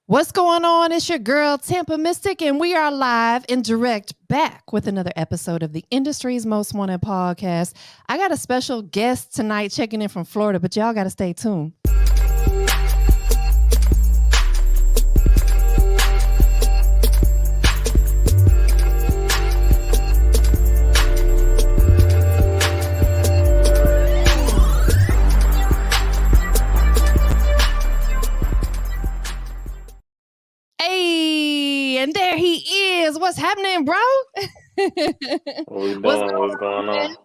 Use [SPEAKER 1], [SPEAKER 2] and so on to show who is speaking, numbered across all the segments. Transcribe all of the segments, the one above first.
[SPEAKER 1] What's going on? It's your girl, TampaMystic, and we are live and direct back with another episode of the industry's most wanted podcast. I got a special guest tonight checking in from Florida, but y'all got to stay tuned. Hey, and there he is. What's happening, bro?
[SPEAKER 2] What's going on?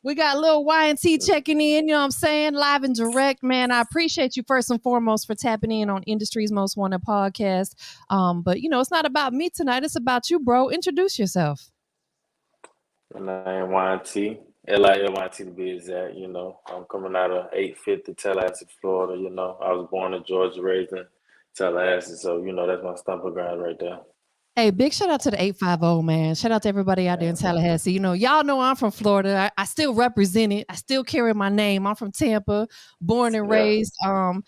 [SPEAKER 1] We got Lil YNT checking in, you know what I'm saying? Live and direct, man. I appreciate you first and foremost for tapping in on Industry's Most Wanted podcast. But it's not about me tonight. It's about you, bro. Introduce yourself.
[SPEAKER 2] My name YNT, LILYNT to be exact. I'm coming out of 850 Tallahassee, Florida. I was born in Georgia, raised in Tallahassee, so that's my stomping ground right there.
[SPEAKER 1] Hey, big shout out to the 850, man. Shout out to everybody out there in Tallahassee. Y'all know I'm from Florida. I still represent it. I still carry my name. I'm from Tampa, born and raised. I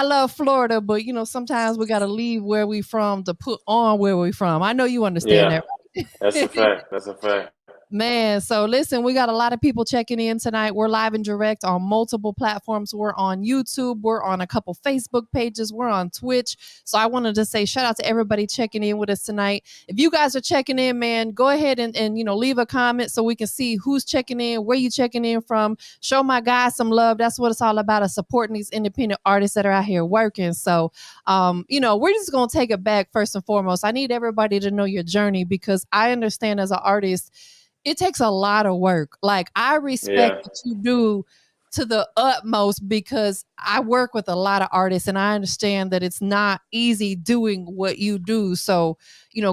[SPEAKER 1] love Florida, but sometimes we gotta leave where we from to put on where we from. I know you understand that.
[SPEAKER 2] Right? That's a fact. That's a fact.
[SPEAKER 1] Man, so listen, we got a lot of people checking in tonight. We're live and direct on multiple platforms. We're on YouTube. We're on a couple Facebook pages. We're on Twitch. So I wanted to say shout out to everybody checking in with us tonight. If you guys are checking in, man, go ahead and leave a comment so we can see who's checking in, where you checking in from. Show my guys some love. That's what it's all about, is supporting these independent artists that are out here working. So, we're just going to take it back first and foremost. I need everybody to know your journey, because I understand as an artist, it takes a lot of work. Like, I respect what you do to the utmost, because I work with a lot of artists and I understand that it's not easy doing what you do. So,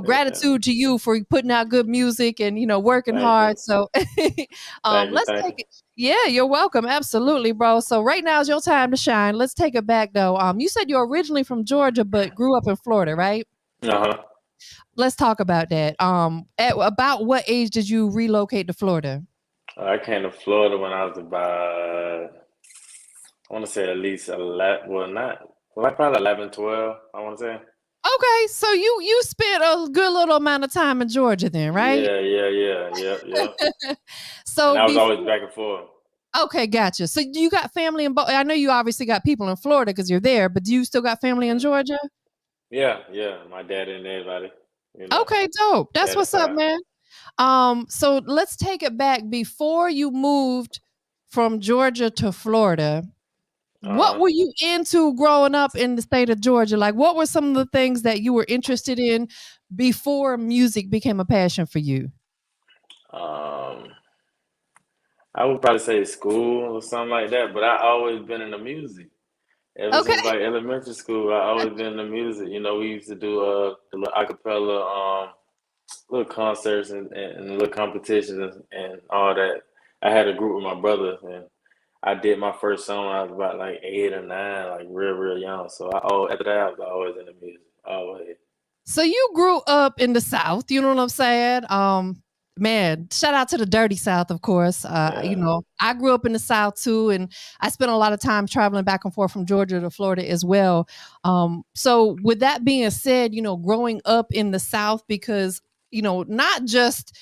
[SPEAKER 1] gratitude to you for putting out good music and, working hard. So let's take it. Yeah, you're welcome. Absolutely, bro. So right now is your time to shine. Let's take it back though. You said you're originally from Georgia, but grew up in Florida, right?
[SPEAKER 2] Uh-huh.
[SPEAKER 1] Let's talk about that. At about what age did you relocate to Florida?
[SPEAKER 2] I came to Florida when I was about, I want to say at least 11, probably 11, 12, I want to say.
[SPEAKER 1] Okay, so you spent a good little amount of time in Georgia then, right?
[SPEAKER 2] Yeah.
[SPEAKER 1] So
[SPEAKER 2] and I was always back and forth.
[SPEAKER 1] Okay, gotcha. So you got family in both? I know you obviously got people in Florida because you're there, but do you still got family in Georgia?
[SPEAKER 2] Yeah, my dad and everybody.
[SPEAKER 1] Okay, dope. That's what's up, man. So let's take it back. Before you moved from Georgia to Florida, what were you into growing up in the state of Georgia? Like, what were some of the things that you were interested in before music became a passion for you?
[SPEAKER 2] I would probably say school or something like that, but I always been in the music. Ever since like elementary school, I always been in the music. We used to do the little acapella little concerts and little competitions and all that. I had a group with my brothers, and I did my first song when I was about like 8 or 9, like real young. So after that, I was always in the music, always.
[SPEAKER 1] So you grew up in the South, you know what I'm saying? Man, shout out to the dirty South, of course. I grew up in the South too, and I spent a lot of time traveling back and forth from Georgia to Florida as well. So with that being said, growing up in the South, because, not just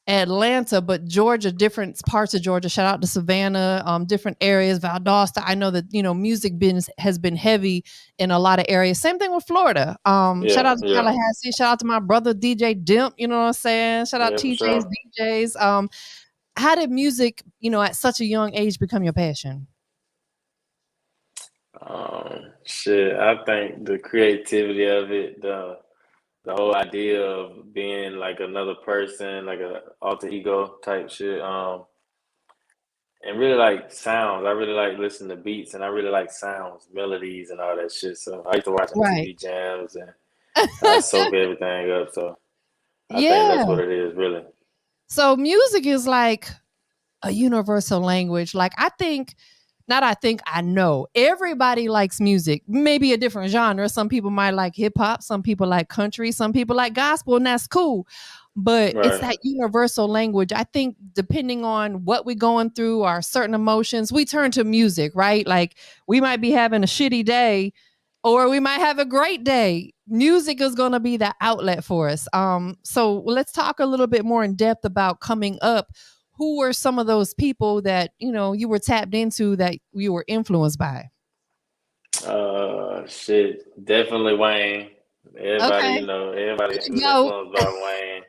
[SPEAKER 1] Atlanta, but Georgia, different parts of Georgia, shout out to Savannah, different areas, Valdosta. I know that, music business has been heavy in a lot of areas. Same thing with Florida. Shout out to Tallahassee. Shout out to my brother, DJ Dimp, you know what I'm saying? Shout out TJs, DJs. How did music, at such a young age become your passion?
[SPEAKER 2] I think the creativity of it, the whole idea of being like another person, like a alter ego type shit, and really like sounds. I really like listening to beats, and I really like sounds, melodies, and all that shit. So I used to watch TV jams and I soak everything up. So I think that's what it is, really.
[SPEAKER 1] So music is like a universal language. Like, I know everybody likes music, maybe a different genre. Some people might like hip hop, some people like country, some people like gospel, and that's cool. But it's that universal language. I think depending on what we're going through, our certain emotions, we turn to music, right? Like, we might be having a shitty day, or we might have a great day. Music is going to be the outlet for us. So let's talk a little bit more in depth about coming up. Who were some of those people that you were tapped into that you were influenced by?
[SPEAKER 2] Shit, definitely Wayne. Everybody,
[SPEAKER 1] Okay,
[SPEAKER 2] everybody was
[SPEAKER 1] go.
[SPEAKER 2] influenced by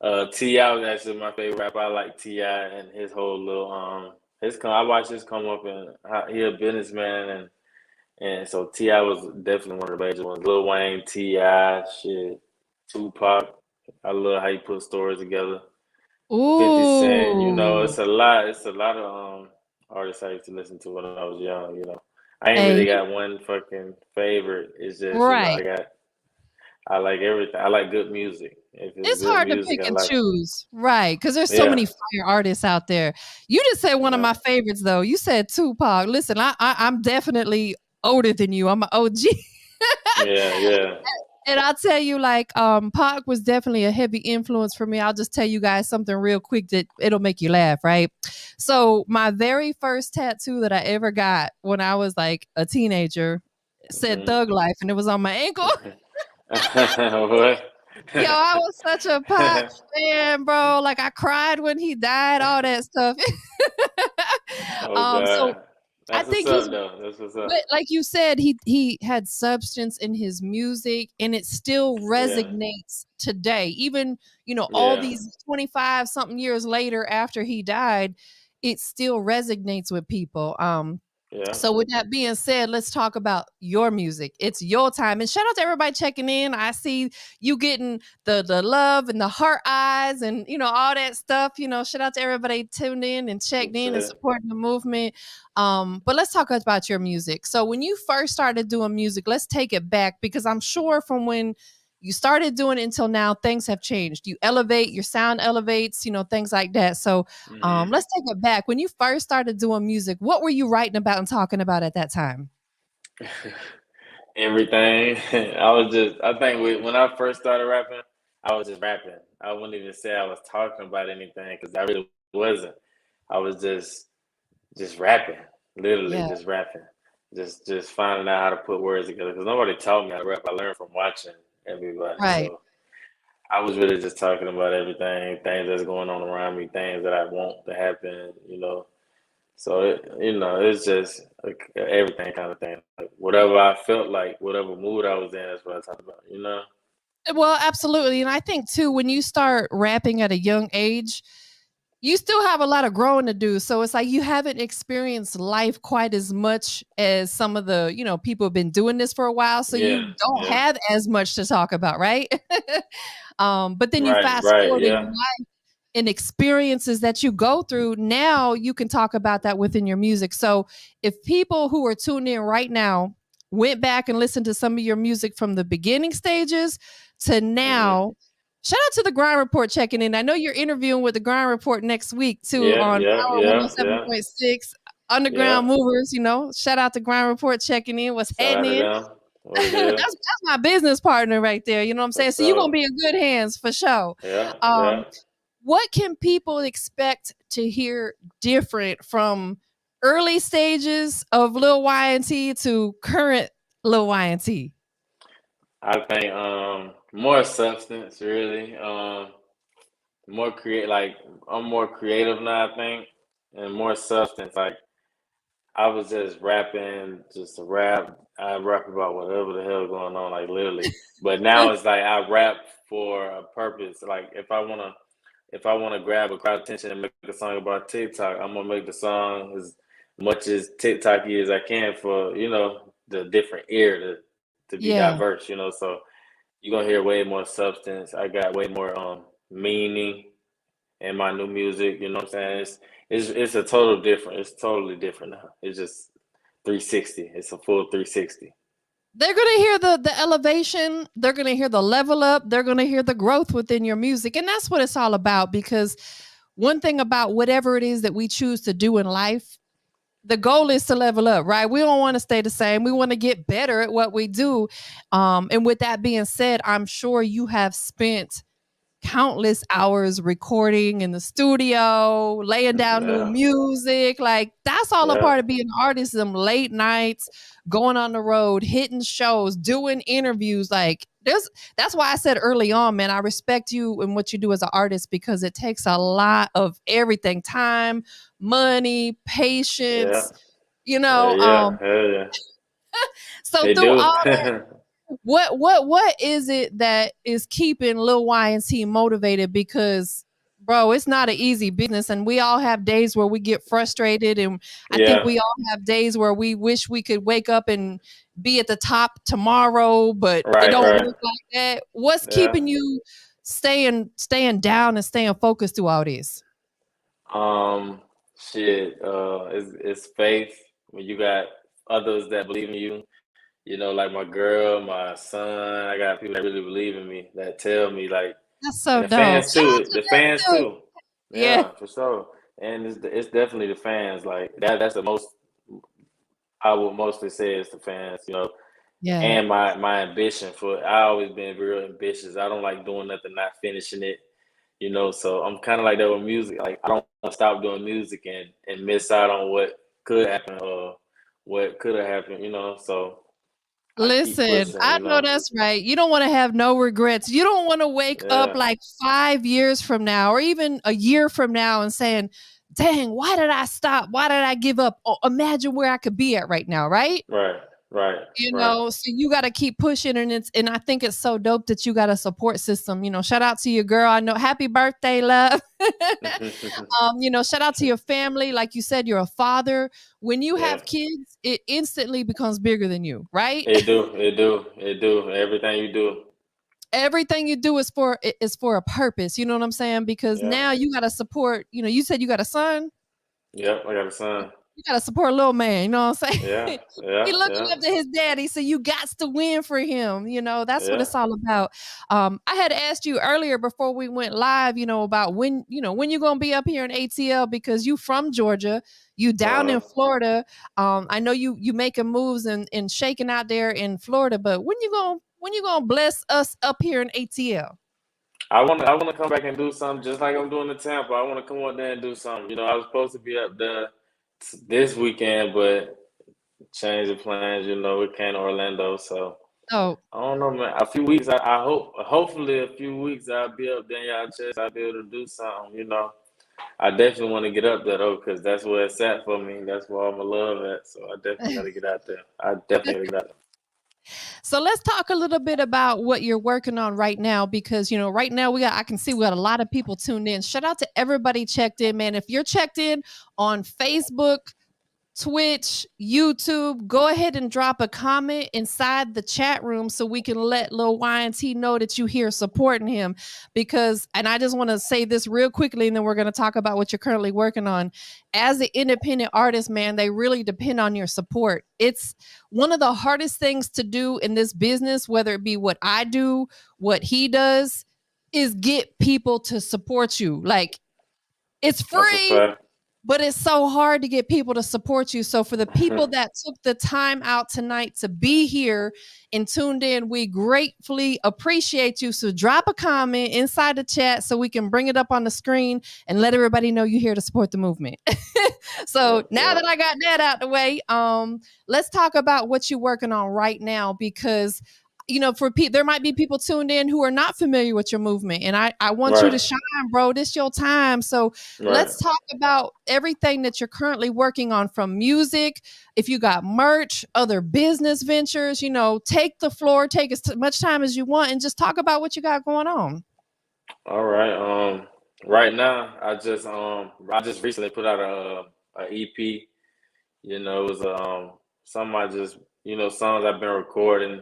[SPEAKER 2] Wayne. T.I. was actually my favorite rapper. I like T.I. and his whole little I watched his come up, and he a businessman, and so T.I. was definitely one of the major ones. Lil Wayne, T.I., shit, Tupac. I love how he put stories together. 50 Cent,
[SPEAKER 1] Ooh,
[SPEAKER 2] it's a lot of artists I used to listen to when I was young, I ain't
[SPEAKER 1] hey,
[SPEAKER 2] really got one fucking favorite. It's just,
[SPEAKER 1] right.
[SPEAKER 2] I like everything. I like good music. If it's
[SPEAKER 1] It's
[SPEAKER 2] good
[SPEAKER 1] hard to
[SPEAKER 2] music,
[SPEAKER 1] pick
[SPEAKER 2] I
[SPEAKER 1] and
[SPEAKER 2] like
[SPEAKER 1] choose, right? Because there's so
[SPEAKER 2] yeah,
[SPEAKER 1] many fire artists out there. You just said one of
[SPEAKER 2] yeah,
[SPEAKER 1] my favorites, though. You said Tupac. Listen, I'm definitely older than you. I'm an OG.
[SPEAKER 2] yeah, yeah.
[SPEAKER 1] And I'll tell you, like, Pac was definitely a heavy influence for me. I'll just tell you guys something real quick that it'll make you laugh, right? So, my very first tattoo that I ever got when I was like a teenager said
[SPEAKER 2] Hmm.
[SPEAKER 1] Thug Life, and it was on my ankle.
[SPEAKER 2] What?
[SPEAKER 1] Yo, I was such a Pac fan, bro. Like, I cried when he died, all that stuff.
[SPEAKER 2] Oh
[SPEAKER 1] So
[SPEAKER 2] God.
[SPEAKER 1] I
[SPEAKER 2] That's what's
[SPEAKER 1] think he's
[SPEAKER 2] up though. That's what's up.
[SPEAKER 1] but like you said, he had substance in his music and it still
[SPEAKER 2] Yeah.
[SPEAKER 1] resonates today. Even, all
[SPEAKER 2] Yeah.
[SPEAKER 1] these 25 something years later after he died, it still resonates with people.
[SPEAKER 2] Yeah.
[SPEAKER 1] So with that being said, let's talk about your music. It's your time. And shout out to everybody checking in. I see you getting the love and the heart eyes and all that stuff. Shout out to everybody tuned in and checked in and
[SPEAKER 2] Appreciate it.
[SPEAKER 1] supporting the movement. But let's talk about your music. So when you first started doing music, let's take it back because I'm sure from when you started doing it until now, things have changed. You elevate, your sound elevates, things like that. So
[SPEAKER 2] Hmm.
[SPEAKER 1] let's take it back. When you first started doing music, what were you writing about and talking about at that time?
[SPEAKER 2] Everything. I think when I first started rapping, I was just rapping. I wouldn't even say I was talking about anything because I really wasn't. I was just rapping, literally
[SPEAKER 1] Yeah,
[SPEAKER 2] just rapping, just finding out how to put words together because nobody taught me how to rap. I learned from watching everybody.
[SPEAKER 1] right.
[SPEAKER 2] So I was really just talking about everything, things that's going on around me, things that I want to happen. So it's just like everything kind of thing. Like whatever I felt like, whatever mood I was in, that's what I talked about.
[SPEAKER 1] Well, absolutely. And I think too, when you start rapping at a young age, you still have a lot of growing to do. So it's like you haven't experienced life quite as much as some of the, people have been doing this for a while. So
[SPEAKER 2] Yeah,
[SPEAKER 1] you don't
[SPEAKER 2] yeah.
[SPEAKER 1] have as much to talk about, right? But then you
[SPEAKER 2] Right,
[SPEAKER 1] fast
[SPEAKER 2] right,
[SPEAKER 1] forward in your
[SPEAKER 2] yeah.
[SPEAKER 1] life and experiences that you go through. Now you can talk about that within your music. So if people who are tuned in right now went back and listened to some of your music from the beginning stages to
[SPEAKER 2] Hmm.
[SPEAKER 1] now, shout out to the Grind Report checking in. I know you're interviewing with the Grind Report next week too
[SPEAKER 2] Yeah,
[SPEAKER 1] on
[SPEAKER 2] yeah,
[SPEAKER 1] Power
[SPEAKER 2] yeah, yeah,
[SPEAKER 1] 107.6
[SPEAKER 2] yeah.
[SPEAKER 1] Underground Movers. Shout out to Grind Report checking in. What's
[SPEAKER 2] Shout out
[SPEAKER 1] happening?
[SPEAKER 2] to them. What it is.
[SPEAKER 1] That's my business partner right there. You know what I'm
[SPEAKER 2] For
[SPEAKER 1] saying? So you're gonna
[SPEAKER 2] sure.
[SPEAKER 1] be in good hands for sure.
[SPEAKER 2] Yeah,
[SPEAKER 1] Um,
[SPEAKER 2] yeah.
[SPEAKER 1] what can people expect to hear different from early stages of Lil YNT to current Lil YNT?
[SPEAKER 2] I think more substance really. More create like I'm more creative now, I think, and more substance. Like I was just rapping, just to rap. I rap about whatever the hell going on, like literally. But now it's like I rap for a purpose. Like if I wanna grab a crowd attention and make a song about TikTok, I'm gonna make the song as much as TikToky as I can for the different ear to be
[SPEAKER 1] Yeah.
[SPEAKER 2] diverse. So you're gonna hear way more substance. I got way more meaning in my new music. You know what I'm saying? It's a total different. It's totally different now. It's just 360. It's a full 360.
[SPEAKER 1] They're gonna hear the elevation, they're gonna hear the level up, they're gonna hear the growth within your music. And that's what it's all about because one thing about whatever it is that we choose to do in life, the goal is to level up, right? We don't want to stay the same. We want to get better at what we do. And with that being said, I'm sure you have spent countless hours recording in the studio, laying down new
[SPEAKER 2] Yeah.
[SPEAKER 1] music. Like that's all a
[SPEAKER 2] Yeah.
[SPEAKER 1] part of being an artist. Them late nights, going on the road, hitting shows, doing interviews. Like that's why I said early on, man, I respect you and what you do as an artist because it takes a lot of everything: time, money,
[SPEAKER 2] Yeah.
[SPEAKER 1] patience, you
[SPEAKER 2] Yeah.
[SPEAKER 1] know.
[SPEAKER 2] Yeah. Hell yeah.
[SPEAKER 1] So
[SPEAKER 2] They
[SPEAKER 1] through
[SPEAKER 2] do.
[SPEAKER 1] all what is it that is keeping Lil YNT motivated? Because bro, it's not an easy business, and we all have days where we get frustrated, and I think
[SPEAKER 2] Yeah.
[SPEAKER 1] we all have days where we wish we could wake up and be at the top tomorrow, but it
[SPEAKER 2] Right.
[SPEAKER 1] don't
[SPEAKER 2] Right.
[SPEAKER 1] work like that. What's
[SPEAKER 2] Yeah.
[SPEAKER 1] keeping you staying down and staying focused through all this?
[SPEAKER 2] Shit. It's faith when you got others that believe in you. You know, like my girl, my son. I got people that really believe in me that tell me like,
[SPEAKER 1] That's so
[SPEAKER 2] and the
[SPEAKER 1] dope.
[SPEAKER 2] fans
[SPEAKER 1] Shout out
[SPEAKER 2] too.
[SPEAKER 1] to
[SPEAKER 2] The
[SPEAKER 1] them
[SPEAKER 2] fans
[SPEAKER 1] too.
[SPEAKER 2] too.
[SPEAKER 1] Yeah.
[SPEAKER 2] Yeah, for sure. And it's definitely the fans. Like that. That's the most I would mostly say is the fans. You know,
[SPEAKER 1] Yeah.
[SPEAKER 2] and my ambition for. I always been real ambitious. I don't like doing nothing not finishing it. You know, so I'm kind of like that with music. Like I don't want to stop doing music and miss out on what could happen or what could have happened. You know, so I keep
[SPEAKER 1] Listen,
[SPEAKER 2] pushing.
[SPEAKER 1] I
[SPEAKER 2] You
[SPEAKER 1] know
[SPEAKER 2] know,
[SPEAKER 1] that's right. You don't wanna have no regrets. You don't wanna wake up
[SPEAKER 2] yeah,
[SPEAKER 1] like 5 years from now or even a year from now and saying, "Dang, why did I stop? Why did I give up? Oh, imagine where I could be at right now," right?
[SPEAKER 2] right, right,
[SPEAKER 1] You
[SPEAKER 2] right.
[SPEAKER 1] know, so you gotta keep pushing, and I think it's so dope that you got a support system. You know, shout out to your girl. I know happy birthday, love. You know, shout out to your family. Like you said, you're a father. When you
[SPEAKER 2] Yeah,
[SPEAKER 1] have kids, it instantly becomes bigger than you, right?
[SPEAKER 2] it do, it do, it do. Everything you do.
[SPEAKER 1] Everything you do is for a purpose. You know what I'm saying? Because
[SPEAKER 2] Yeah,
[SPEAKER 1] now you got to support. You know, you said you got a son.
[SPEAKER 2] yep. I got a son.
[SPEAKER 1] You got to support a little man. You know what I'm
[SPEAKER 2] Yeah,
[SPEAKER 1] saying? He
[SPEAKER 2] yeah,
[SPEAKER 1] looking
[SPEAKER 2] yeah,
[SPEAKER 1] up to his daddy, so you got to win for him. You know, that's what
[SPEAKER 2] yeah.
[SPEAKER 1] it's all about. I had asked you earlier before we went live. You know about when you gonna be up here in ATL because you from Georgia, you down
[SPEAKER 2] Uh,
[SPEAKER 1] in Florida. I know you making moves and shaking out there in Florida, but when you gonna bless us up here in ATL?
[SPEAKER 2] I wanna come back and do something just like I'm doing in Tampa. I wanna come up there and do something. You know, I was supposed to be up there this weekend, but change of plans. You know, we came to Orlando, so
[SPEAKER 1] Oh,
[SPEAKER 2] I don't know, man. A few weeks, I hope, hopefully, a few weeks I'll be up there in y'all chest. I'll be able to do something. You know, I definitely want to get up there though, because that's where it's at for me. That's where all my love at. So I definitely got to get out there. I definitely got to get out there.
[SPEAKER 1] so let's talk a little bit about what you're working on right now because you know right now I can see we got a lot of people tuned in. Shout out to everybody checked in, man. If you're checked in on Facebook, Twitch, YouTube, go ahead and drop a comment inside the chat room so we can let Lil YNT know that you here supporting him. Because, and I just want to say this real quickly, and then we're going to talk about what you're currently working on. As an independent artist, man, they really depend on your support. It's one of the hardest things to do in this business, whether it be what I do, what he does, is get people to support you. Like, it's
[SPEAKER 2] That's a
[SPEAKER 1] free,
[SPEAKER 2] fact.
[SPEAKER 1] but it's so hard to get people to support you. So for the people that took the time out tonight to be here and tuned in, we gratefully appreciate you. So drop a comment inside the chat so we can bring it up on the screen and let everybody know you're here to support the movement. So
[SPEAKER 2] Yep,
[SPEAKER 1] now that
[SPEAKER 2] yep.
[SPEAKER 1] I got that out the way, let's talk about what you're working on right now because you know, there might be people tuned in who are not familiar with your movement, and I want you to
[SPEAKER 2] Right,
[SPEAKER 1] shine, bro. This your time, so
[SPEAKER 2] right.
[SPEAKER 1] let's talk about everything that you're currently working on from music. If you got merch, other business ventures, you know, take the floor, take as much time as you want, and just talk about what you got going on.
[SPEAKER 2] All right. Right now, I just recently put out a EP. You know, it was something I just songs I've been recording,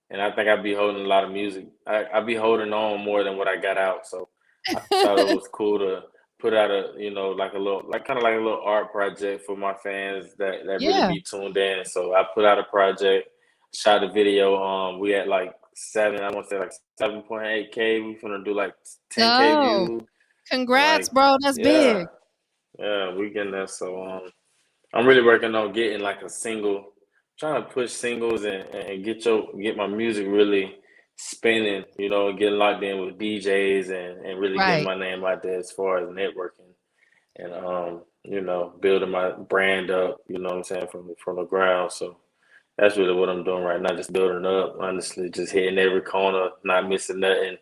[SPEAKER 2] and I think I'd be holding a lot of music. I'd be holding on more than what I got out. So I thought it was cool to put out like a little, like kind of like a little art project for my fans that really
[SPEAKER 1] Yeah.
[SPEAKER 2] be tuned in. So I put out a project, shot a video. We had like I want to say like 7.8K. We finna do like 10K
[SPEAKER 1] Oh,
[SPEAKER 2] views, and
[SPEAKER 1] congrats,
[SPEAKER 2] like
[SPEAKER 1] bro. That's
[SPEAKER 2] yeah,
[SPEAKER 1] big.
[SPEAKER 2] yeah, we getting there. So I'm really working on getting like a single, trying to push singles and get my music really spinning, you know, getting locked in with DJs and really getting
[SPEAKER 1] Right.
[SPEAKER 2] my name out there as far as networking and you know, building my brand up, you know what I'm saying, from the ground. So that's really what I'm doing right now, just building up, honestly, just hitting every corner, not missing nothing,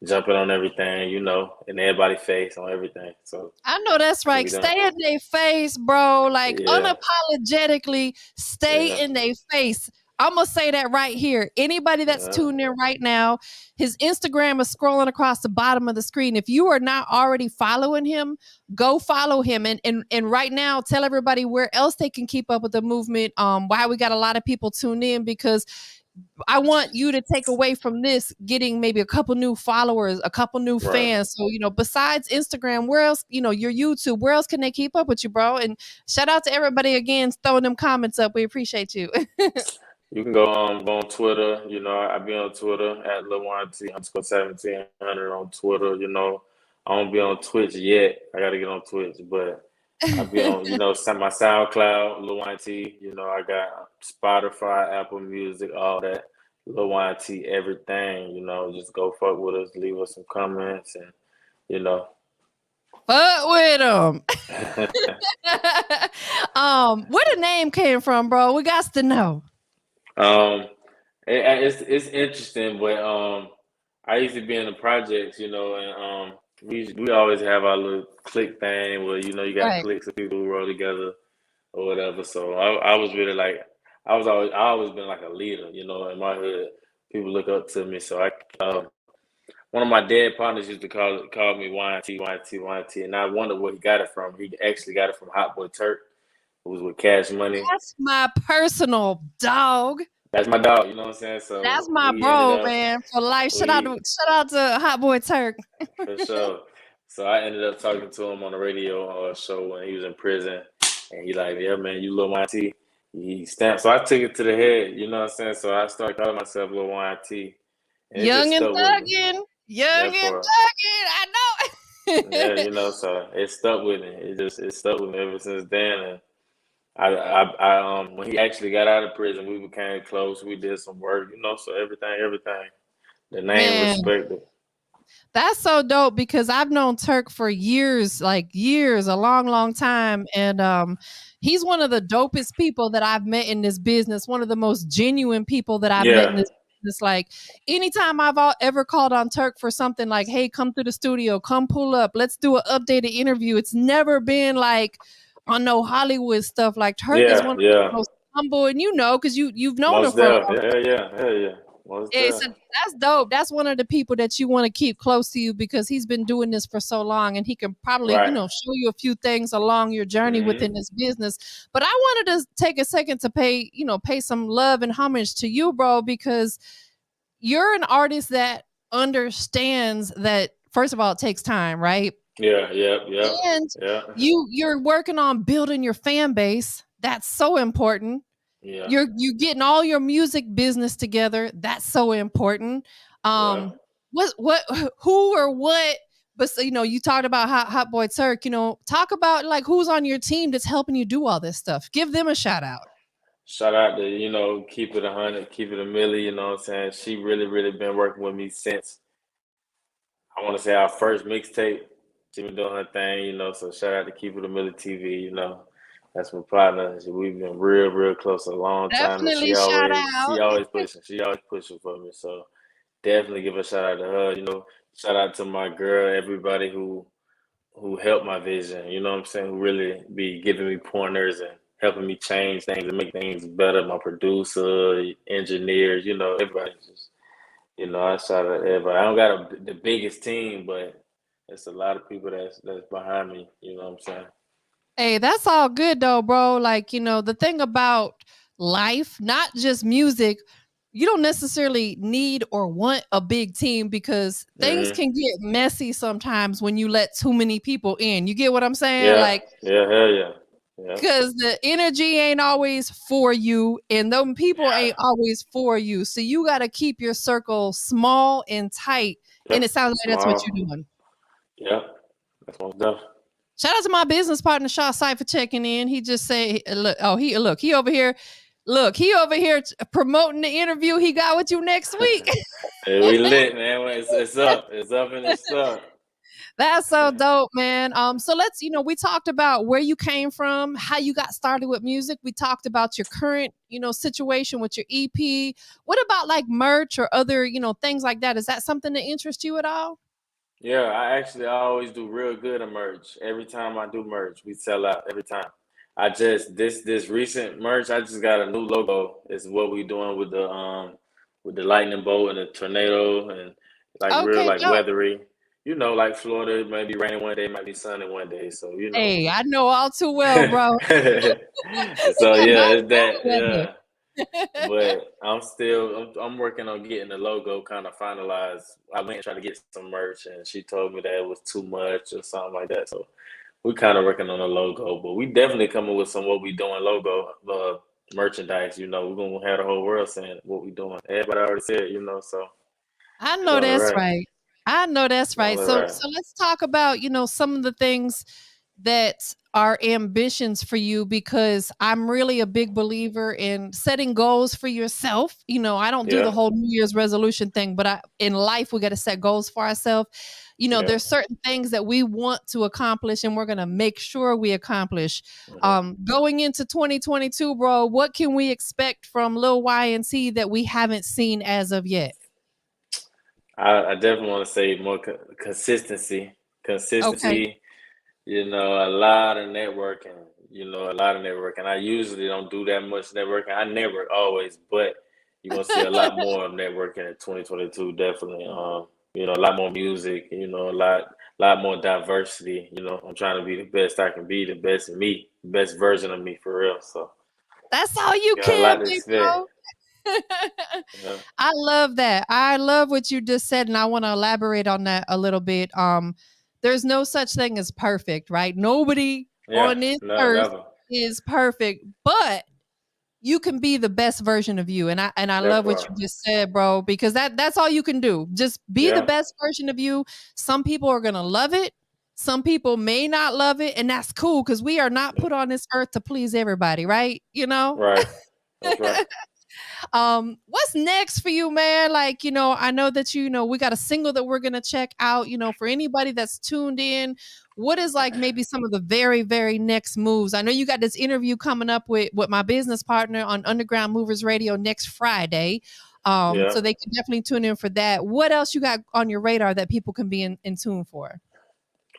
[SPEAKER 2] jumping on everything, you know, in everybody's face on everything. So
[SPEAKER 1] I know that's
[SPEAKER 2] that's what
[SPEAKER 1] right.
[SPEAKER 2] we doing.
[SPEAKER 1] Stay in their face, bro. Like
[SPEAKER 2] Yeah,
[SPEAKER 1] unapologetically stay
[SPEAKER 2] yeah,
[SPEAKER 1] in their face. I'm gonna say that right here. Anybody that's
[SPEAKER 2] yeah,
[SPEAKER 1] tuned in right now, his Instagram is scrolling across the bottom of the screen. If you are not already following him, go follow him. And right now, tell everybody where else they can keep up with the movement. Why we got a lot of people tuned in because I want you to take away from this getting maybe a couple new followers, a couple new
[SPEAKER 2] right.
[SPEAKER 1] fans. So, besides Instagram, where else, your YouTube, where else can they keep up with you, bro? And shout out to everybody again throwing them comments up. We appreciate you.
[SPEAKER 2] You can go on Twitter. You know, I be on Twitter at Lil YNT underscore 1700 on Twitter. You know, I don't be on Twitch yet. I got to get on Twitch, but I be on, you know, my SoundCloud, Lil YNT. You know, I got Spotify, Apple Music, all that. Lil YNT, everything. You know, just go fuck with us, leave us some comments, and you know.
[SPEAKER 1] Fuck with them. Where the name came from, bro? We got to know.
[SPEAKER 2] Um, it's interesting, but I used to be in the projects, you know, and we always have our little click thing where you know you got
[SPEAKER 1] Right.
[SPEAKER 2] cliques of people who roll together or whatever. So I was really like I always been like a leader, you know, in my hood. People look up to me, so I one of my dead partners used to call me YNT, YNT, YNT, and I wonder where he got it from. He actually got it from Hot Boy Turk, who was with Cash Money.
[SPEAKER 1] That's my personal dog.
[SPEAKER 2] That's my dog, you know what I'm saying?
[SPEAKER 1] That's
[SPEAKER 2] So
[SPEAKER 1] my
[SPEAKER 2] we ended
[SPEAKER 1] bro,
[SPEAKER 2] up
[SPEAKER 1] man, for life.
[SPEAKER 2] we
[SPEAKER 1] Shout out to Hot Boy Turk.
[SPEAKER 2] For sure. So I ended up talking to him on a radio show when he was in prison, and he like, yeah, man, you Lil YNT. He stamped. So I took it to the head, you know what I'm saying? So I started calling myself Lil YNT, and it just
[SPEAKER 1] Young and
[SPEAKER 2] stuck with me.
[SPEAKER 1] thuggin'. Young
[SPEAKER 2] That
[SPEAKER 1] and
[SPEAKER 2] part.
[SPEAKER 1] thuggin'. I
[SPEAKER 2] Yeah,
[SPEAKER 1] know.
[SPEAKER 2] you know, so it stuck with me. It stuck with me ever since then. And I when he actually got out of prison, we became close. We did some work, you know, so everything. The name
[SPEAKER 1] Man,
[SPEAKER 2] respected.
[SPEAKER 1] that's so dope because I've known Turk for years, like years, a long, long time. And he's one of the dopest people that I've met in this business, one of the most genuine people that I've met in
[SPEAKER 2] Yeah,
[SPEAKER 1] this business. Like anytime ever called on Turk for something like, hey, come to the studio, come pull up, let's do an updated interview. It's never been like on no Hollywood stuff. Like Turk is one
[SPEAKER 2] yeah,
[SPEAKER 1] of the
[SPEAKER 2] yeah.
[SPEAKER 1] most humble, and because you've known him
[SPEAKER 2] Most
[SPEAKER 1] for a
[SPEAKER 2] there.
[SPEAKER 1] long.
[SPEAKER 2] Yeah. Most
[SPEAKER 1] Yeah,
[SPEAKER 2] there.
[SPEAKER 1] so that's dope. That's one of the people that you want to keep close to you because he's been doing this for so long and he can probably,
[SPEAKER 2] Right.
[SPEAKER 1] show you a few things along your journey
[SPEAKER 2] Hmm.
[SPEAKER 1] within this business. But I wanted to take a second to pay some love and homage to you, bro, because you're an artist that understands that first of all, it takes time, right?
[SPEAKER 2] Yeah.
[SPEAKER 1] And
[SPEAKER 2] Yeah.
[SPEAKER 1] you're working on building your fan base. That's so important.
[SPEAKER 2] Yeah.
[SPEAKER 1] You're getting all your music business together. That's so important.
[SPEAKER 2] Yeah.
[SPEAKER 1] What who or what? But you talked about Hot Boy Turk. Talk about like who's on your team that's helping you do all this stuff. Give them a shout out.
[SPEAKER 2] Shout out to, you know, keep it 100, keep it a milli, you know what I'm saying? She really been working with me since I want to say our first mixtape. She been doing her thing, you know, so shout out to Keep It a Milli TV, you know. That's my partner. We've been real close a long time, and
[SPEAKER 1] Definitely shout
[SPEAKER 2] she
[SPEAKER 1] out.
[SPEAKER 2] always pushing. She always pushing for me. So definitely give a shout out to her. You know, shout out to my girl, everybody who helped my vision. You know what I'm saying? Who really be giving me pointers and helping me change things and make things better. My producer, engineers, you know, everybody just, you know, I shout out to everybody. I don't got the biggest team, but it's a lot of people that's behind me. You know what I'm saying?
[SPEAKER 1] Hey, that's all good though, bro. Like, the thing about life, not just music, you don't necessarily need or want a big team because things
[SPEAKER 2] Hmm.
[SPEAKER 1] can get messy sometimes when you let too many people in. You get what I'm saying?
[SPEAKER 2] Yeah,
[SPEAKER 1] Like,
[SPEAKER 2] hell yeah, yeah,
[SPEAKER 1] because the energy ain't always for you and them people ain't always for you. So you got to keep your circle small and tight. And
[SPEAKER 2] yep.
[SPEAKER 1] it sounds like that's what you're
[SPEAKER 2] Small,
[SPEAKER 1] doing.
[SPEAKER 2] yep. That's most stuff.
[SPEAKER 1] Shout out to my business partner, Shaw Sight, for checking in. He just said, he over here. Look, he over here promoting the interview he got with you next week.
[SPEAKER 2] We lit, man. It's up. It's up and it's up.
[SPEAKER 1] That's so dope, man. So let's, we talked about where you came from, how you got started with music. We talked about your current, situation with your EP. What about like merch or other, things like that? Is that something that interests you at all?
[SPEAKER 2] Yeah, I always do real good at merch. Every time I do merch, we sell out every time. I just this recent merch, I just got a new logo. It's what we doing with the lightning bolt and the tornado and like real
[SPEAKER 1] Okay,
[SPEAKER 2] like
[SPEAKER 1] dope.
[SPEAKER 2] weathery. You know, like Florida, it might be raining one day, it might be sunny one day. So you know.
[SPEAKER 1] Hey, I know all too well, bro.
[SPEAKER 2] So yeah,
[SPEAKER 1] Both
[SPEAKER 2] it's that.
[SPEAKER 1] kind of
[SPEAKER 2] Yeah. But I'm working on getting the logo kind of finalized. I went and tried to get some merch, and she told me that it was too much or something like that. So we kind of working on a logo, but we definitely coming with some what we doing logo merchandise. You know, we're gonna have the whole world saying what we doing. Everybody already said, you know, so
[SPEAKER 1] I
[SPEAKER 2] it's
[SPEAKER 1] know
[SPEAKER 2] only
[SPEAKER 1] that's
[SPEAKER 2] right.
[SPEAKER 1] right. I know that's
[SPEAKER 2] It's
[SPEAKER 1] right.
[SPEAKER 2] only
[SPEAKER 1] So
[SPEAKER 2] right.
[SPEAKER 1] so let's talk about, some of the things that are ambitions for you because I'm really a big believer in setting goals for yourself. I don't do the
[SPEAKER 2] Yeah,
[SPEAKER 1] whole New Year's resolution thing, but in life we got to set goals for ourselves.
[SPEAKER 2] yeah.
[SPEAKER 1] There's certain things that we want to accomplish and we're going to make sure we accomplish.
[SPEAKER 2] Hmm.
[SPEAKER 1] Going into 2022, bro, what can we expect from Lil YNT that we haven't seen as of yet?
[SPEAKER 2] I definitely want to say more consistency.
[SPEAKER 1] Okay.
[SPEAKER 2] Consistency. You know, a lot of networking. You know, a lot of networking. I usually don't do that much networking. I network always, but you're gonna see a lot more of networking in 2022. Definitely. You know, a lot more music. You know, lot more diversity. You know, I'm trying to be the best I can be, the best of me, the best version of me for real. So,
[SPEAKER 1] That's all you
[SPEAKER 2] got a lot
[SPEAKER 1] can
[SPEAKER 2] to
[SPEAKER 1] be,
[SPEAKER 2] expect.
[SPEAKER 1] bro.
[SPEAKER 2] Yeah,
[SPEAKER 1] I love that. I love what you just said, and I want to elaborate on that a little bit. There's no such thing as perfect, right? Nobody
[SPEAKER 2] yeah,
[SPEAKER 1] on this
[SPEAKER 2] no,
[SPEAKER 1] earth
[SPEAKER 2] never.
[SPEAKER 1] is perfect, but you can be the best version of you. And I
[SPEAKER 2] That
[SPEAKER 1] love what
[SPEAKER 2] part.
[SPEAKER 1] you just said, bro, because that's all you can do. Just be the
[SPEAKER 2] Yeah,
[SPEAKER 1] best version of you. Some people are gonna love it. Some people may not love it, and that's cool because we are not
[SPEAKER 2] yeah.
[SPEAKER 1] put on this earth to please everybody, right?
[SPEAKER 2] Right. That's right.
[SPEAKER 1] What's next for you, man? Like, I know that we got a single that we're gonna check out. For anybody that's tuned in, what is like maybe some of the very, very next moves? I know you got this interview coming up with my business partner on Underground Movers Radio next Friday.
[SPEAKER 2] Yeah.
[SPEAKER 1] So they can definitely tune in for that. What else you got on your radar that people can be in tune for?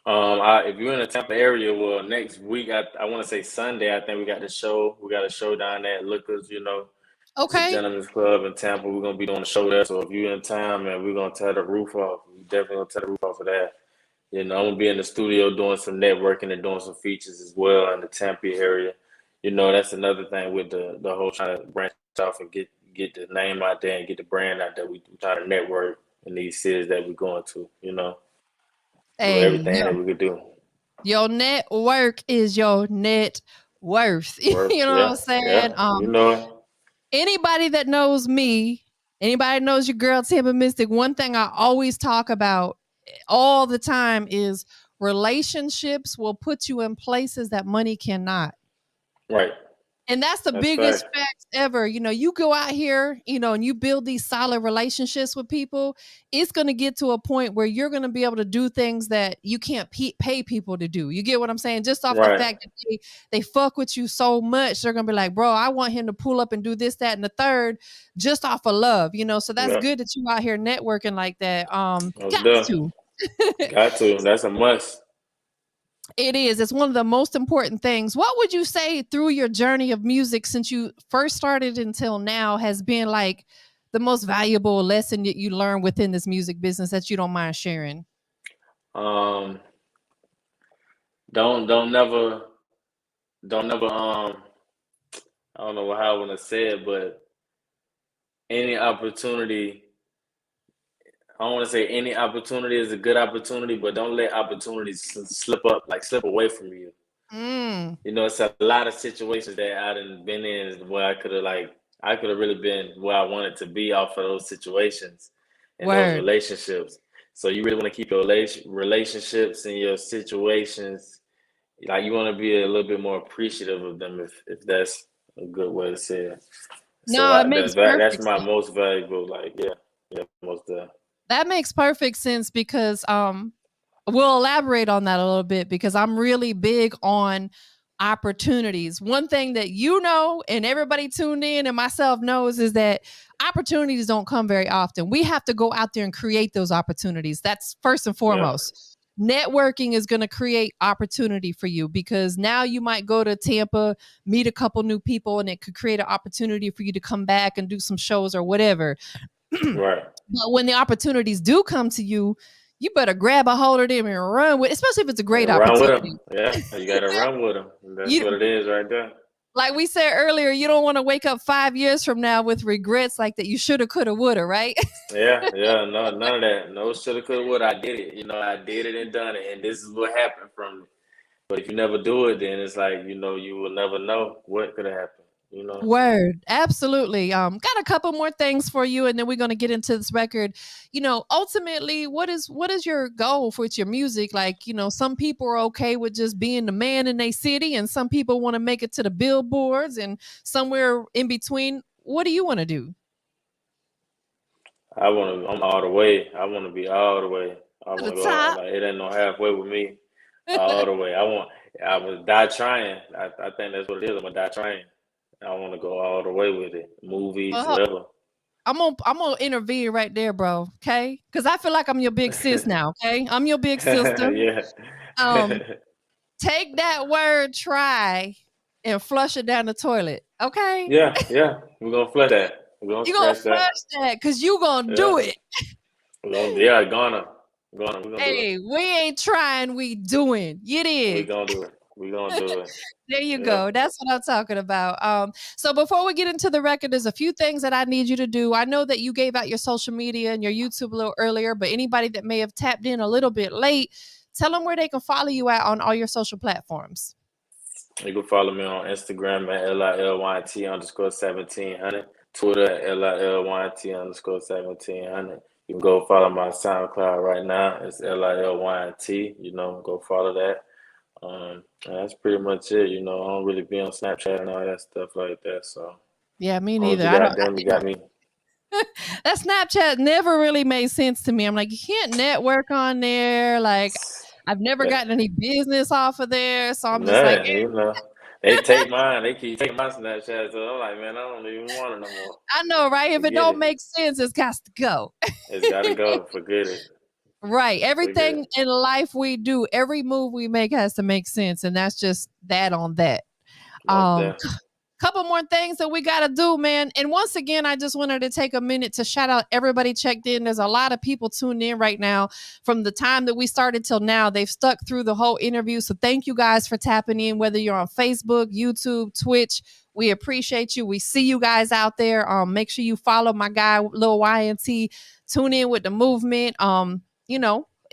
[SPEAKER 2] If you're in the Tampa area, well, next week I want to say Sunday. I think we got the show. We got a show down there at Lookers. You know, it's a
[SPEAKER 1] Okay.
[SPEAKER 2] gentleman's club in Tampa. We're gonna be doing a show there. So if you're in town, man, we're gonna tear the roof off. We definitely gonna tear the roof off of that. You know, I'm gonna be in the studio doing some networking and doing some features as well in the Tampa area. You know, that's another thing with the whole trying to branch off and get the name out there and get the brand out there. We try to network in these cities that we're going to. You know, do
[SPEAKER 1] Hey,
[SPEAKER 2] everything that we could do.
[SPEAKER 1] your network is your net worth.
[SPEAKER 2] Worth,
[SPEAKER 1] You know what I'm
[SPEAKER 2] yeah,
[SPEAKER 1] saying?
[SPEAKER 2] yeah. You know it.
[SPEAKER 1] Anybody that knows me, anybody that knows your girl TampaMystic, one thing I always talk about all the time is relationships will put you in places that money cannot.
[SPEAKER 2] Right.
[SPEAKER 1] And that's the
[SPEAKER 2] That's
[SPEAKER 1] biggest
[SPEAKER 2] fact.
[SPEAKER 1] fact ever. You go out here, and you build these solid relationships with people, it's going to get to a point where you're going to be able to do things that you can't pay people to do. You get what I'm saying? Just off the
[SPEAKER 2] Right.
[SPEAKER 1] fact that they fuck with you so much, they're going to be like, bro, I want him to pull up and do this, that, and the third just off of love. So that's
[SPEAKER 2] Yeah.
[SPEAKER 1] good that you out here networking like that.
[SPEAKER 2] No
[SPEAKER 1] Got
[SPEAKER 2] duh.
[SPEAKER 1] to.
[SPEAKER 2] Got to. That's a must.
[SPEAKER 1] It is. It's one of the most important things. What would you say through your journey of music since you first started until now has been like the most valuable lesson that you learned within this music business that you don't mind sharing?
[SPEAKER 2] Um, don't never don't never I don't know how I want to say it, but any opportunity. I don't want to say any opportunity is a good opportunity, but don't let opportunities slip up, like slip away from you.
[SPEAKER 1] Mm,
[SPEAKER 2] You know, it's a lot of situations that I done been in where I could have really been where I wanted to be off of those situations and those
[SPEAKER 1] word.
[SPEAKER 2] relationships. So you really want to keep your relationships and your situations, like you want to be a little bit more appreciative of them, if that's a good way to say it. So
[SPEAKER 1] No, it makes
[SPEAKER 2] that's
[SPEAKER 1] perfect
[SPEAKER 2] my
[SPEAKER 1] sense.
[SPEAKER 2] most valuable. Like, yeah, Yeah, most definitely.
[SPEAKER 1] That makes perfect sense because we'll elaborate on that a little bit because I'm really big on opportunities. One thing that you know and everybody tuned in and myself knows is that opportunities don't come very often. We have to go out there and create those opportunities. That's first and
[SPEAKER 2] Yeah.
[SPEAKER 1] foremost. Networking is going to create opportunity for you because now you might go to Tampa, meet a couple new people, and it could create an opportunity for you to come back and do some shows or whatever.
[SPEAKER 2] Right.
[SPEAKER 1] But when the opportunities do come to you, you better grab a hold of them and run with, especially if it's a great
[SPEAKER 2] And run with them.
[SPEAKER 1] opportunity.
[SPEAKER 2] Yeah, you got to run with them. That's what
[SPEAKER 1] You,
[SPEAKER 2] it is right there.
[SPEAKER 1] like we said earlier, you don't want to wake up 5 years from now with regrets like that you shoulda, coulda, woulda, right?
[SPEAKER 2] Yeah, yeah, no, none of that. No shoulda, coulda, woulda. I did it. I did it and done it, and this is what happened from it. But if you never do it, then it's like you will never know what could have happened.
[SPEAKER 1] Word. Absolutely. Got a couple more things for you, and then we're gonna get into this record. Ultimately, what is your goal for your music? Like, some people are okay with just being the man in their city, and some people want to make it to the billboards and somewhere in between. What do you want to do?
[SPEAKER 2] I'm all the way. I want to be all the way. I
[SPEAKER 1] To
[SPEAKER 2] want
[SPEAKER 1] the
[SPEAKER 2] to go.
[SPEAKER 1] top?
[SPEAKER 2] Like it ain't no halfway with me. All the way. I would die trying. I think that's what it is. I'm gonna die trying. I want to go all the way with it. Movies,
[SPEAKER 1] Well,
[SPEAKER 2] whatever.
[SPEAKER 1] I'm gonna intervene right there, bro. Okay, because I feel like I'm your big sis now. Okay, I'm your big sister.
[SPEAKER 2] Yeah.
[SPEAKER 1] Um, take that word try and flush it down the toilet. Okay,
[SPEAKER 2] Yeah, yeah. We're gonna flush that. We're gonna
[SPEAKER 1] you gonna
[SPEAKER 2] scratch that.
[SPEAKER 1] flush that because you gonna
[SPEAKER 2] Yeah.
[SPEAKER 1] do it.
[SPEAKER 2] Yeah, we're gonna do it.
[SPEAKER 1] Hey, we ain't trying, we doing. You
[SPEAKER 2] We
[SPEAKER 1] dig?
[SPEAKER 2] gonna do it. We gonna do it.
[SPEAKER 1] There you
[SPEAKER 2] Yeah.
[SPEAKER 1] go. That's what I'm talking about. So before we get into the record, there's a few things that I need you to do. I know that you gave out your social media and your YouTube a little earlier, but anybody that may have tapped in a little bit late, tell them where they can follow you at on all your social platforms.
[SPEAKER 2] You can follow me on Instagram at LILYNT_1700. Twitter at LILYNT_1700. You can go follow my SoundCloud right now. It's LILYNT. Go follow that. And that's pretty much it. I don't really be on Snapchat and all that stuff like that. So
[SPEAKER 1] Yeah, me
[SPEAKER 2] as long as
[SPEAKER 1] neither.
[SPEAKER 2] you
[SPEAKER 1] I
[SPEAKER 2] got
[SPEAKER 1] don't.
[SPEAKER 2] them, you got me.
[SPEAKER 1] That Snapchat never really made sense to me. I'm like, you can't network on there. Like, I've never
[SPEAKER 2] Yeah.
[SPEAKER 1] gotten any business off of there. So I'm just like,
[SPEAKER 2] Nah, they take mine. They keep taking my Snapchat. So I'm like, man, I don't even want it no more.
[SPEAKER 1] I know, right? If it
[SPEAKER 2] Forget
[SPEAKER 1] don't
[SPEAKER 2] it.
[SPEAKER 1] make sense, it's got to go.
[SPEAKER 2] It's got to go. Forget it.
[SPEAKER 1] Right.
[SPEAKER 2] Forget
[SPEAKER 1] Everything
[SPEAKER 2] it.
[SPEAKER 1] in life we do, every move we make has to make sense. And that's just that on that.
[SPEAKER 2] Most
[SPEAKER 1] Um,
[SPEAKER 2] definitely.
[SPEAKER 1] couple more things that we got to do, man. And once again, I just wanted to take a minute to shout out everybody checked in. There's a lot of people tuned in right now from the time that we started till now. They've stuck through the whole interview. So thank you guys for tapping in, whether you're on Facebook, YouTube, Twitch. We appreciate you. We see you guys out there. Make sure you follow my guy, Lil YNT. Tune in with the movement.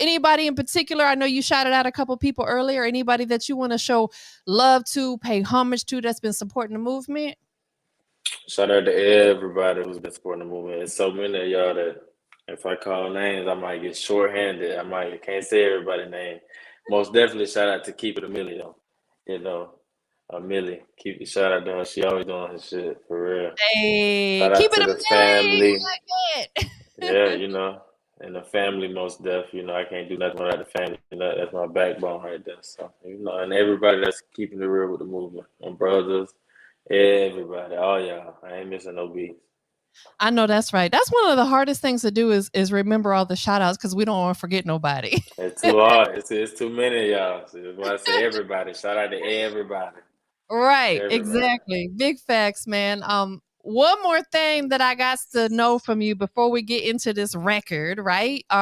[SPEAKER 1] Anybody in particular? I know you shouted out a couple people earlier. Anybody that you want to show love to, pay homage to, that's been supporting the movement?
[SPEAKER 2] Shout out to everybody who's been supporting the movement. It's so many of y'all that if I call names, I might get shorthanded. Can't say everybody's name. Most definitely shout out to Keep It a Millie though. A Millie. Shout out to her. She always doing her shit for real.
[SPEAKER 1] Hey,
[SPEAKER 2] Shout
[SPEAKER 1] keep
[SPEAKER 2] out
[SPEAKER 1] it
[SPEAKER 2] to
[SPEAKER 1] a
[SPEAKER 2] the
[SPEAKER 1] million.
[SPEAKER 2] family.
[SPEAKER 1] I like
[SPEAKER 2] Yeah,
[SPEAKER 1] it.
[SPEAKER 2] and the family most def. I can't do nothing without the family. That's my backbone right there. So, and everybody that's keeping it real with the movement. My brothers, everybody, all y'all. I ain't missing no beats.
[SPEAKER 1] I know that's right. That's one of the hardest things to do is remember all the shout outs because we don't want to forget nobody.
[SPEAKER 2] It's too hard. It's too many of y'all. So that's why I say everybody. Shout out to everybody.
[SPEAKER 1] Right,
[SPEAKER 2] Everybody.
[SPEAKER 1] exactly. Big facts, man. One more thing that I got to know from you before we get into this record, right? We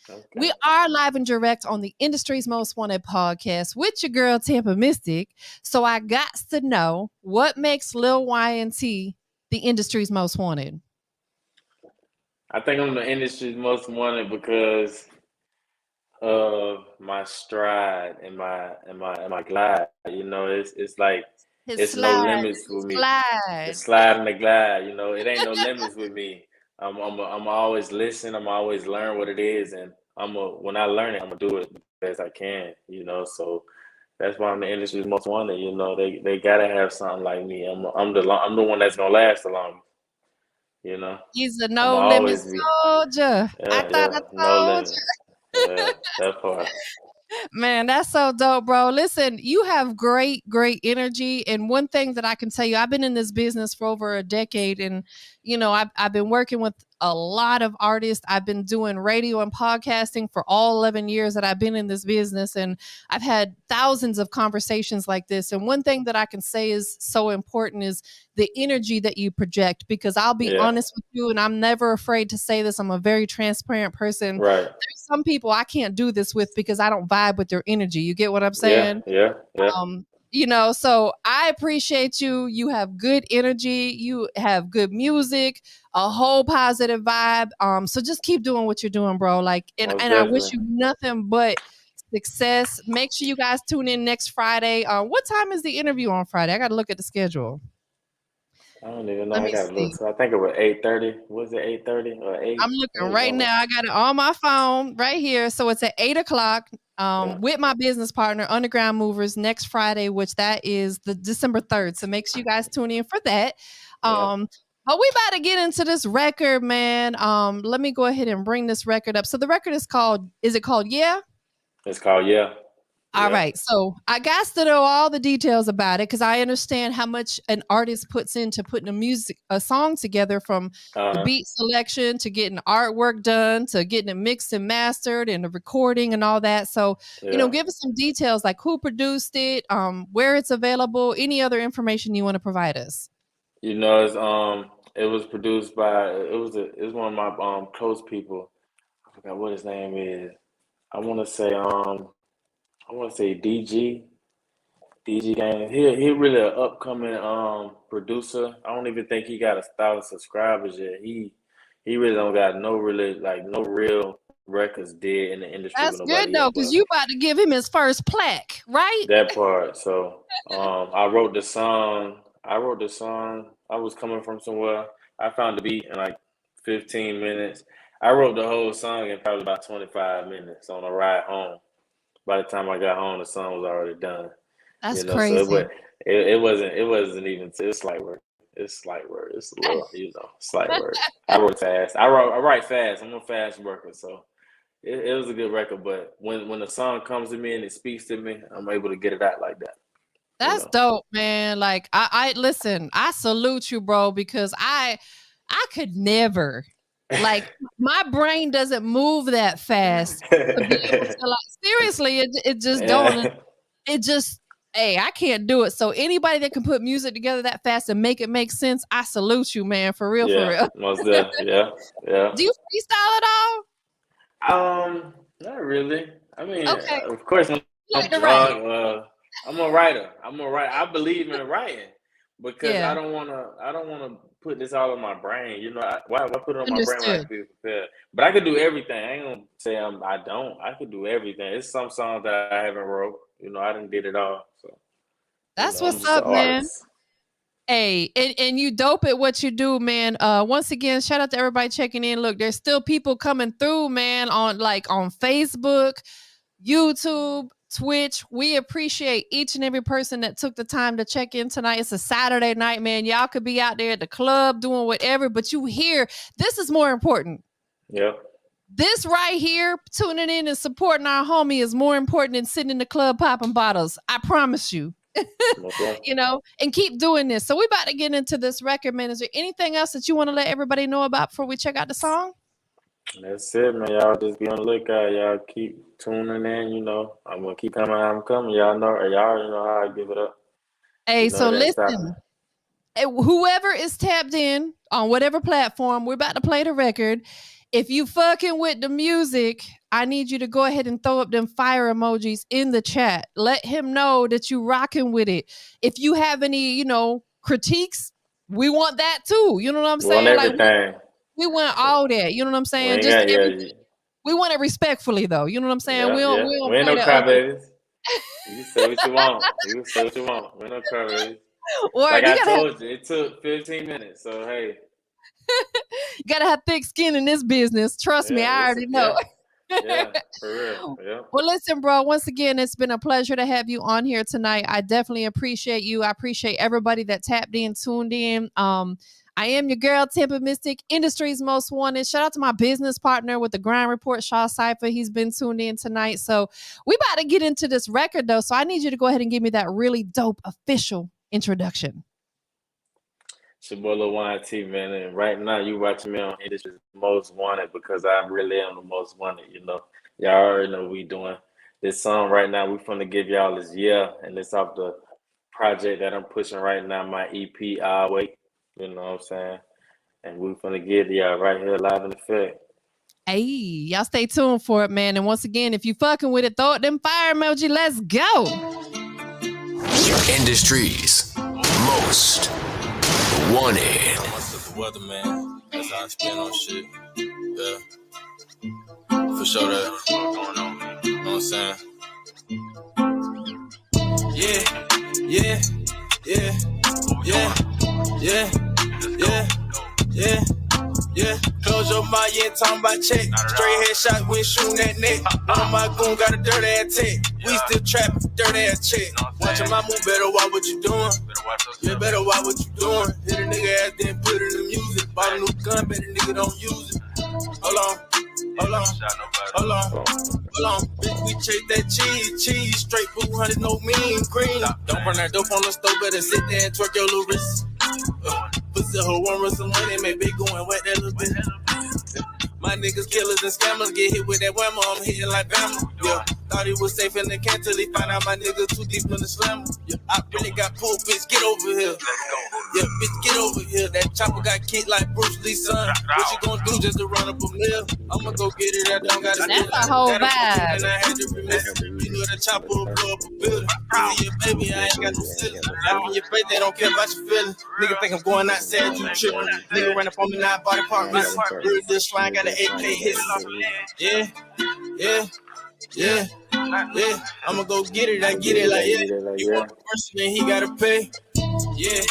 [SPEAKER 2] Okay.
[SPEAKER 1] are live and direct on the industry's most wanted podcast with your girl TampaMystic. So I got to know what makes Lil YNT the industry's most wanted.
[SPEAKER 2] I think I'm the industry's most wanted because of my stride and my glide. It's like
[SPEAKER 1] His
[SPEAKER 2] it's no
[SPEAKER 1] slide,
[SPEAKER 2] limits
[SPEAKER 1] his
[SPEAKER 2] with me. The
[SPEAKER 1] glide.
[SPEAKER 2] slide and the glide, it ain't no limits with me. I'm always listen. I'm always learn what it is, and when I learn it, I'm gonna do it the best I can. So that's why I'm the industry's most wanted. They gotta have something like me. I'm the one that's gonna last the longest. You know,
[SPEAKER 1] He's a
[SPEAKER 2] I'm
[SPEAKER 1] no limit
[SPEAKER 2] always be.
[SPEAKER 1] soldier. I
[SPEAKER 2] Yeah,
[SPEAKER 1] thought
[SPEAKER 2] yeah,
[SPEAKER 1] I
[SPEAKER 2] no
[SPEAKER 1] told
[SPEAKER 2] limit.
[SPEAKER 1] you.
[SPEAKER 2] Yeah, that part.
[SPEAKER 1] Man, that's so dope, bro. Listen, you have great, great energy. And one thing that I can tell you, I've been in this business for over a decade. And, I've been working with a lot of artists. I've been doing radio and podcasting for all 11 years that I've been in this business. And I've had thousands of conversations like this. And one thing that I can say is so important is the energy that you project. Because I'll be
[SPEAKER 2] Yeah,
[SPEAKER 1] honest with you, and I'm never afraid to say this, I'm a very transparent person.
[SPEAKER 2] right.
[SPEAKER 1] There's some people I can't do this with because I don't vibe with their energy. You get what I'm
[SPEAKER 2] Yeah,
[SPEAKER 1] saying?
[SPEAKER 2] yeah, yeah.
[SPEAKER 1] So I appreciate you. You have good energy. You have good music, a whole positive vibe. So just keep doing what you're doing, bro. Like, and,
[SPEAKER 2] Most
[SPEAKER 1] and I wish
[SPEAKER 2] definitely.
[SPEAKER 1] you nothing but success. Make sure you guys tune in next Friday. What time is the interview on Friday? I got to look at the schedule.
[SPEAKER 2] I don't even know.
[SPEAKER 1] Let
[SPEAKER 2] I
[SPEAKER 1] me
[SPEAKER 2] gotta look.
[SPEAKER 1] see.
[SPEAKER 2] So I think it was 8:30. Was it 8:30 or
[SPEAKER 1] I'm
[SPEAKER 2] 8? It
[SPEAKER 1] looking
[SPEAKER 2] was
[SPEAKER 1] right
[SPEAKER 2] one of.
[SPEAKER 1] now. I got it on my phone right here. So it's at 8 o'clock
[SPEAKER 2] Yeah,
[SPEAKER 1] with my business partner, Underground Movers, next Friday, which that is the December 3rd. So make sure you guys tune in for that.
[SPEAKER 2] yeah.
[SPEAKER 1] But we about to get into this record, man. Let me go ahead and bring this record up. So the record is it called Yeah?
[SPEAKER 2] It's called Yeah,
[SPEAKER 1] All
[SPEAKER 2] yeah.
[SPEAKER 1] right. So I got to know all the details about it because I understand how much an artist puts into putting a song together, from the
[SPEAKER 2] Uh-huh.
[SPEAKER 1] beat selection to getting artwork done to getting it mixed and mastered and the recording and all that. So,
[SPEAKER 2] Yeah.
[SPEAKER 1] give us some details like who produced it, where it's available, any other information you want to provide us.
[SPEAKER 2] It was produced by it was one of my close people. I forgot what his name is. I want to say DG. DG Gang. He really an upcoming producer. I don't even think he got 1,000 subscribers yet. He really don't got no real records did in the industry with
[SPEAKER 1] That's good
[SPEAKER 2] nobody
[SPEAKER 1] though,
[SPEAKER 2] yet.
[SPEAKER 1] because
[SPEAKER 2] But
[SPEAKER 1] you about to give him his first plaque, right?
[SPEAKER 2] that part. So I wrote the song. I wrote the song. I was coming from somewhere. I found the beat in like 15 minutes. I wrote the whole song in probably about 25 minutes on a ride home. By the time I got home, the song was already done.
[SPEAKER 1] That's
[SPEAKER 2] So
[SPEAKER 1] crazy.
[SPEAKER 2] it wasn't even it's slight work. It's slight work. It's a little, slight work. I wrote fast. I write fast. I'm a fast worker, so it was a good record. But when the song comes to me and it speaks to me, I'm able to get it out like that. You
[SPEAKER 1] That's
[SPEAKER 2] know.
[SPEAKER 1] dope, man. Like I listen, I salute you, bro, because I could never, like, my brain doesn't move that fast to be able to, like, seriously, it just don't,
[SPEAKER 2] Yeah.
[SPEAKER 1] it just, hey, I can't do it. So anybody that can put music together that fast and make it make sense, I salute you, man, for real, for
[SPEAKER 2] Yeah.
[SPEAKER 1] real.
[SPEAKER 2] Most there. Yeah. Yeah.
[SPEAKER 1] Do you freestyle at all?
[SPEAKER 2] Not really. I mean,
[SPEAKER 1] Okay,
[SPEAKER 2] of course, when
[SPEAKER 1] you
[SPEAKER 2] I'm
[SPEAKER 1] like to write.
[SPEAKER 2] drunk, I'm a writer. I'm a writer. I believe in writing because
[SPEAKER 1] Yeah,
[SPEAKER 2] I don't wanna put this all in my brain. Why put it on my brain when I
[SPEAKER 1] understood.
[SPEAKER 2] can be prepared? But I could do everything. I ain't gonna say I don't. I could do everything. It's some songs that I haven't wrote. I didn't did it all. So,
[SPEAKER 1] That's
[SPEAKER 2] I'm
[SPEAKER 1] what's
[SPEAKER 2] just an
[SPEAKER 1] up, man.
[SPEAKER 2] artist.
[SPEAKER 1] Hey, and you dope at what you do, man. Once again, shout out to everybody checking in. Look, there's still people coming through, man, on Facebook, YouTube, Twitch. We appreciate each and every person that took the time to check in tonight. It's a Saturday night, man. Y'all could be out there at the club doing whatever, but you here. This is more important.
[SPEAKER 2] Yep.
[SPEAKER 1] This right here, tuning in and supporting our homie, is more important than sitting in the club popping bottles. I promise you.
[SPEAKER 2] Most definitely.
[SPEAKER 1] And keep doing this. So we about to get into this record, man. Is there anything else that you want to let everybody know about before we check out the song?
[SPEAKER 2] That's it, man. Y'all just be on the lookout. Y'all keep tuning in. I'm gonna keep coming. I'm coming. Y'all already know how I give it up.
[SPEAKER 1] Hey, so
[SPEAKER 2] It ain't stopping.
[SPEAKER 1] listen, whoever is tapped in on whatever platform, we're about to play the record. If you fucking with the music, I need you to go ahead and throw up them fire emojis in the chat. Let him know that you rocking with it. If you have any, critiques, we want that too. You know what I'm
[SPEAKER 2] We want
[SPEAKER 1] saying? Like
[SPEAKER 2] everything.
[SPEAKER 1] we want all that. You know what I'm
[SPEAKER 2] We
[SPEAKER 1] saying?
[SPEAKER 2] ain't
[SPEAKER 1] Just
[SPEAKER 2] got
[SPEAKER 1] everything. We want it respectfully though. You know what I'm saying?
[SPEAKER 2] yeah,
[SPEAKER 1] We
[SPEAKER 2] yeah.
[SPEAKER 1] don't
[SPEAKER 2] We ain't
[SPEAKER 1] play
[SPEAKER 2] no
[SPEAKER 1] the ugly.
[SPEAKER 2] crybabies. You can say what you want. You can say what you want. We ain't no crybabies. Like
[SPEAKER 1] Word,
[SPEAKER 2] I told you, it took 15 minutes. So hey,
[SPEAKER 1] you gotta have thick skin in this business. Trust me,
[SPEAKER 2] yeah,
[SPEAKER 1] I already know.
[SPEAKER 2] yeah, for real. Yeah.
[SPEAKER 1] Well, listen, bro, once again, it's been a pleasure to have you on here tonight. I definitely appreciate you. I appreciate everybody that tapped in, tuned in. I am your girl, TampaMystic, industry's most wanted. Shout out to my business partner with the Grind Report, Shaw Cypher. He's been tuned in tonight. So we about to get into this record, though. So I need you to go ahead and give me that really dope official introduction.
[SPEAKER 2] It's your boy Lil YNT, man. And right now, you watching me on Industry's Most Wanted because I really am the most wanted, you know. Y'all already know what we doing. This song right now, we finna give y'all this year, and it's off the project that I'm pushing right now, my EP, I'll Wait. You know what I'm saying? And we finna get y'all right here live in effect.
[SPEAKER 1] Hey, y'all stay tuned for it, man. And once again, if you fucking with it, throw it them fire emoji. Let's go.
[SPEAKER 3] Industry's most wanted.
[SPEAKER 4] The weather, man. That's how I spin on shit. Yeah. For sure that. You know what I'm saying? Yeah. Close your mouth, you ain't talking about check. Straight headshot, we ain't shooting that neck. None of my goon got a dirty ass tech. We still trapping, dirty ass check. Watching my move, better watch what you doing. You better watch what you doing. Hit a nigga ass, then put it in the music. Bought a new gun, better nigga don't use it. Hold on. Bitch, we chase that cheese. Straight 400, no mean green. Don't burn that dope on the stove, better sit there and twerk your little wrist. Pussy hoe one run some money, make big go and wet that little bitch. My niggas killers and scammers get hit with that whammer, I'm hitting like Bama. Yeah, thought he was safe in the can till he found out my nigga too deep in the slammer. Yeah, I really got pulled, bitch, get over here. Yeah, bitch, get over here. That chopper got kicked like Bruce Lee's son. What you gonna do just to run up a mill? I'ma go get it, I don't gotta
[SPEAKER 1] That's a whole vibe.
[SPEAKER 4] And I had to remix it. You know that chopper will blow up a building. Yeah, baby, I ain't got no ceiling. Laugh in your face, they don't care about your feelings. Nigga think I'm going outside, you tripping. Nigga run up on me now, body part missing. Real this slime got an AK hit. Yeah. I'ma go get it, I get it like yeah. You want the person and he gotta pay. Yeah.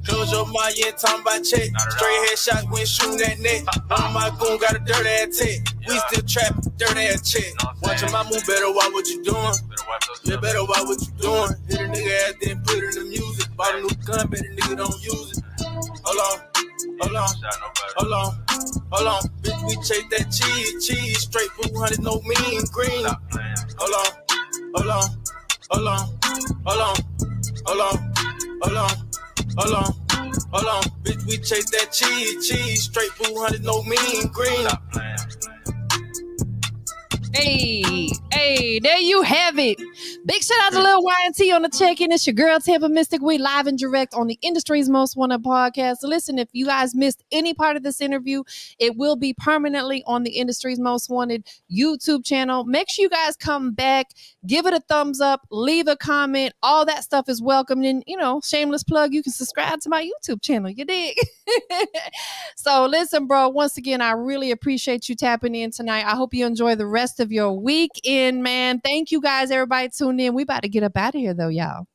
[SPEAKER 4] Close your mouth, you ain't talking about check. Straight headshots, we ain't shooting that neck. None of my goon got a dirty ass tech. We still trapping, dirty ass check. Watching my move, better watch what you doing. You better watch what you doing. Hit a nigga ass, then put it in the music. Bought a new gun, better nigga don't use it. Hold on. Bitch, we chase that cheese. Straight 400, no mean green. Hold on. Bitch, we chase that cheese. Straight 400, no mean green.
[SPEAKER 1] Hey, there you have it. Big shout out to Lil YNT on the check-in. It's your girl, TampaMystic. We live and direct on the Industry's Most Wanted podcast. So listen, if you guys missed any part of this interview, it will be permanently on the Industry's Most Wanted YouTube channel. Make sure you guys come back, give it a thumbs up, leave a comment. All that stuff is welcome. And, shameless plug, you can subscribe to my YouTube channel. You dig? So listen, bro, once again, I really appreciate you tapping in tonight. I hope you enjoy the rest of your weekend, man. Thank you guys, everybody tuned in. We about to get up out of here though, y'all.